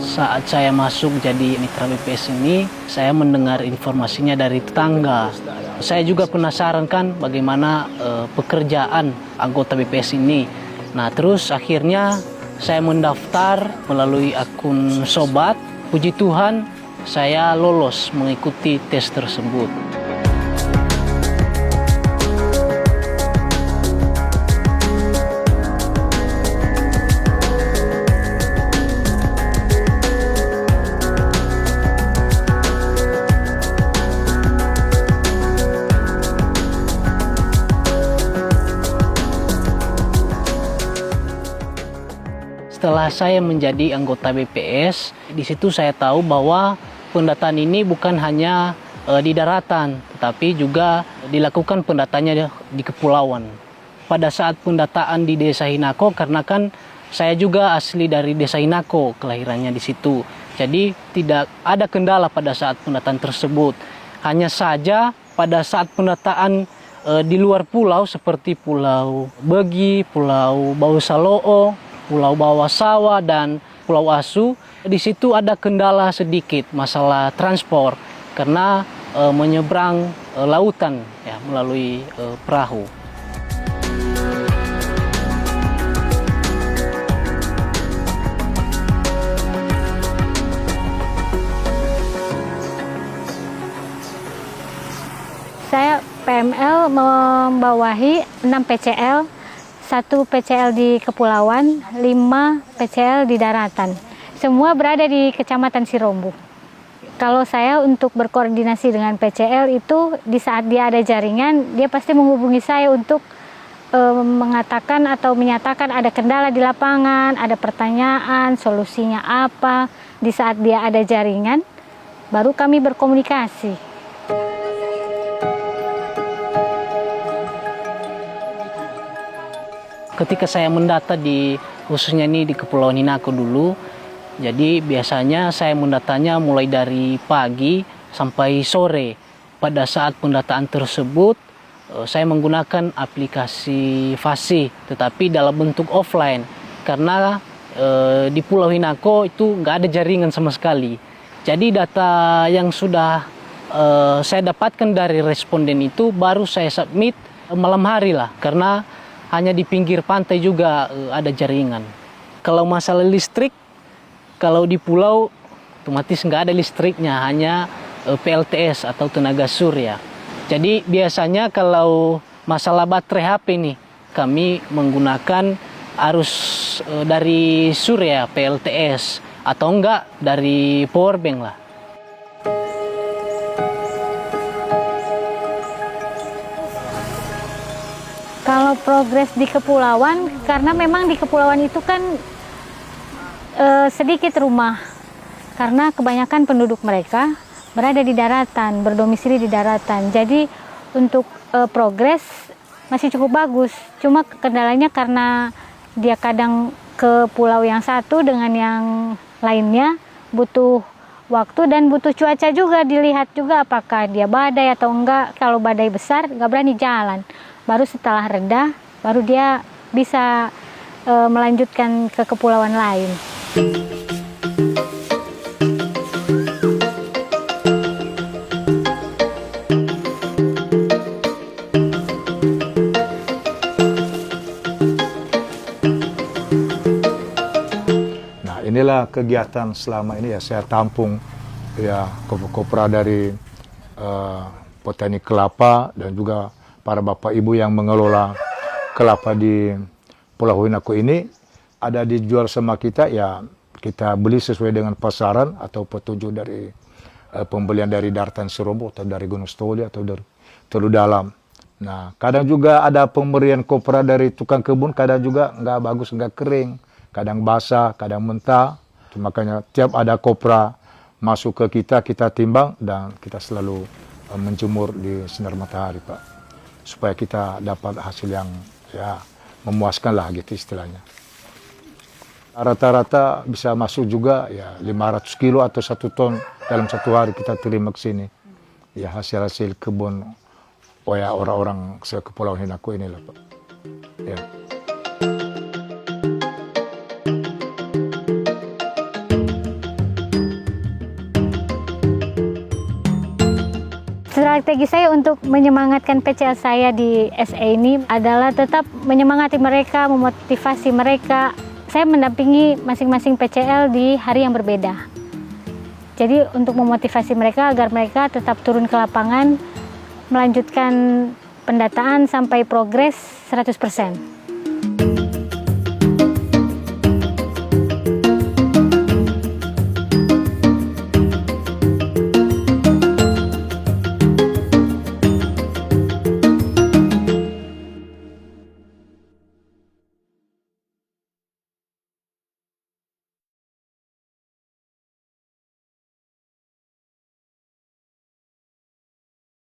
Saat saya masuk jadi mitra BPS ini, saya mendengar informasinya dari tetangga. Saya juga penasaran kan bagaimana pekerjaan anggota BPS ini. Nah, terus akhirnya saya mendaftar melalui akun Sobat. Puji Tuhan, saya lolos mengikuti tes tersebut. Setelah saya menjadi anggota BPS, di situ saya tahu bahwa pendataan ini bukan hanya di daratan, tetapi juga dilakukan pendataannya di kepulauan. Pada saat pendataan di Desa Hinako, karena kan saya juga asli dari Desa Hinako, kelahirannya di situ. Jadi tidak ada kendala pada saat pendataan tersebut. Hanya saja pada saat pendataan di luar pulau seperti Pulau Begi, Pulau Bausaloo, Pulau Bawah Sawah dan Pulau Asu, di situ ada kendala sedikit masalah transport karena menyeberang lautan ya melalui perahu. Saya PML membawahi 6 PCL, 1 PCL di kepulauan, 5 PCL di daratan. Semua berada di Kecamatan Sirombo. Kalau saya untuk berkoordinasi dengan PCL itu di saat dia ada jaringan, dia pasti menghubungi saya untuk mengatakan atau menyatakan ada kendala di lapangan, ada pertanyaan, solusinya apa. Di saat dia ada jaringan, baru kami berkomunikasi. Ketika saya mendata khususnya ini di Kepulauan Hinako dulu, jadi biasanya saya mendatanya mulai dari pagi sampai sore. Pada saat pendataan tersebut, saya menggunakan aplikasi Fasi, tetapi dalam bentuk offline. Karena di Pulau Hinako itu nggak ada jaringan sama sekali. Jadi data yang sudah saya dapatkan dari responden itu baru saya submit malam hari lah, karena hanya di pinggir pantai juga ada jaringan. Kalau masalah listrik, kalau di pulau otomatis nggak ada listriknya, hanya PLTS atau tenaga surya. Jadi biasanya kalau masalah baterai HP nih, kami menggunakan arus dari surya PLTS atau enggak dari powerbank lah. Kalau progres di kepulauan, karena memang di kepulauan itu kan sedikit rumah, karena kebanyakan penduduk mereka berada di daratan, berdomisili di daratan. Jadi untuk progres masih cukup bagus. Cuma kendalanya karena dia kadang ke pulau yang satu dengan yang lainnya butuh waktu dan butuh cuaca juga, dilihat juga apakah dia badai atau enggak. Kalau badai besar nggak berani jalan. Baru setelah reda, baru dia bisa melanjutkan ke kepulauan lain. Nah, inilah kegiatan selama ini ya saya tampung ya kopra dari petani kelapa dan juga para bapak ibu yang mengelola kelapa di Pulau Hinako ini. Ada dijual sama kita, ya kita beli sesuai dengan pasaran atau petunjuk dari pembelian dari Daratan Sirombo atau dari Gunung Stoli atau dari Teluk Dalam. Nah, kadang juga ada pemberian kopra dari tukang kebun, kadang juga nggak bagus, nggak kering, kadang basah, kadang mentah. Makanya tiap ada kopra masuk ke kita timbang dan kita selalu menjemur di sinar matahari, Pak, supaya kita dapat hasil yang ya memuaskan lah gitu istilahnya. Rata-rata bisa masuk juga ya 500 kilo atau 1 ton dalam 1 hari kita terima ke sini. Ya hasil-hasil kebun ya orang-orang Kepulauan Hinako ini lah, Pak. Ya. Strategi saya untuk menyemangatkan PCL saya di SE ini adalah tetap menyemangati mereka, memotivasi mereka. Saya mendampingi masing-masing PCL di hari yang berbeda. Jadi untuk memotivasi mereka agar mereka tetap turun ke lapangan, melanjutkan pendataan sampai progres 100%.